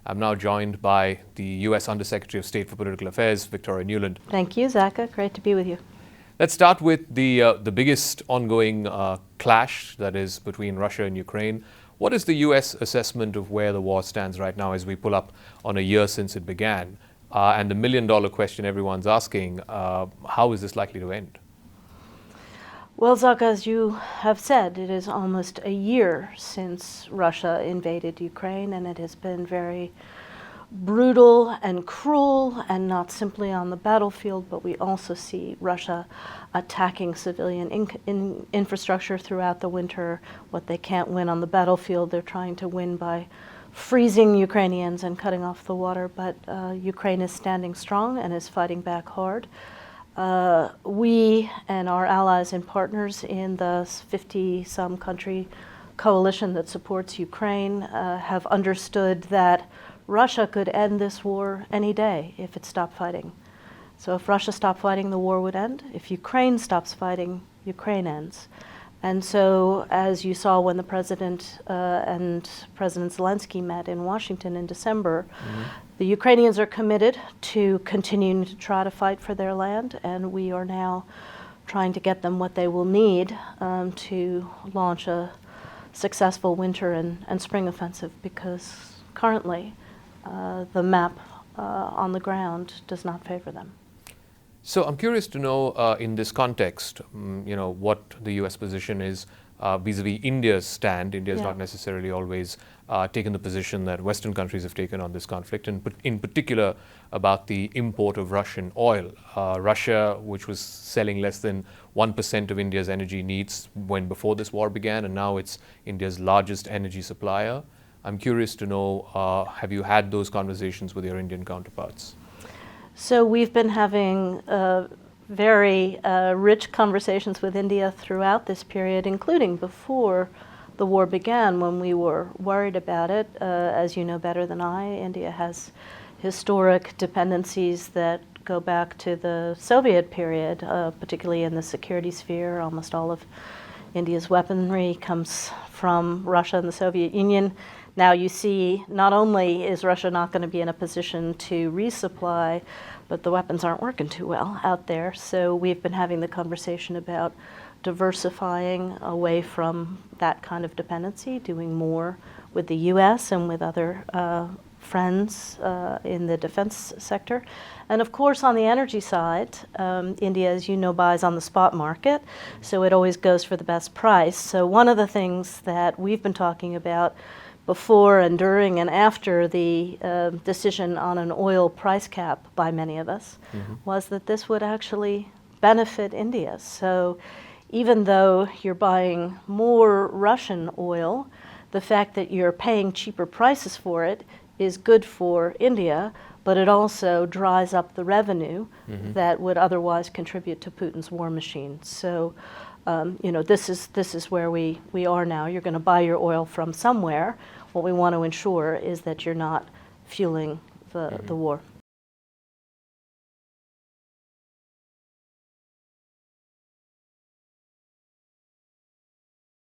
I'm now joined by the U.S. Undersecretary of State for Political Affairs, Victoria Nuland. Thank you, Zaka. Great to be with you. Let's start with the biggest ongoing clash that is between Russia and Ukraine. What is the U.S. assessment of where the war stands right now as we pull up on a year since it began? And the million-dollar question everyone's asking, how is this likely to end? Well, Zaka, as you have said, it is almost a year since Russia invaded Ukraine, and it has been very brutal and cruel, and not simply on the battlefield, but we also see Russia attacking civilian infrastructure throughout the winter. What they can't win on the battlefield, they're trying to win by freezing Ukrainians and cutting off the water, but Ukraine is standing strong and is fighting back hard. We and our allies and partners in the 50-some country coalition that supports Ukraine have understood that Russia could end this war any day if it stopped fighting. So if Russia stopped fighting, the war would end. If Ukraine stops fighting, Ukraine ends. And so, as you saw when the President and President Zelensky met in Washington in December, the Ukrainians are committed to continuing to try to fight for their land, and we are now trying to get them what they will need to launch a successful winter and spring offensive, because currently the map on the ground does not favor them. So I'm curious to know, in this context, what the U.S. position is vis-a-vis India's stand. India's not necessarily always taken the position that Western countries have taken on this conflict, and in particular about the import of Russian oil. Russia, which was selling less than 1% of India's energy needs before this war began, and now it's India's largest energy supplier. I'm curious to know, have you had those conversations with your Indian counterparts? So we've been having very rich conversations with India throughout this period, including before the war began, when we were worried about it. As you know better than I, India has historic dependencies that go back to the Soviet period, particularly in the security sphere. Almost all of India's weaponry comes from Russia and the Soviet Union. Now you see, not only is Russia not going to be in a position to resupply, but the weapons aren't working too well out there. So we've been having the conversation about diversifying away from that kind of dependency, doing more with the U.S. and with other friends in the defense sector. And of course, on the energy side, India, as you know, buys on the spot market, so it always goes for the best price. So one of the things that we've been talking about before and during and after the decision on an oil price cap by many of us was that this would actually benefit India. So even though you're buying more Russian oil, the fact that you're paying cheaper prices for it is good for India, but it also dries up the revenue that would otherwise contribute to Putin's war machine. So this is where we are now. You're going to buy your oil from somewhere. What we want to ensure is that you're not fueling the war.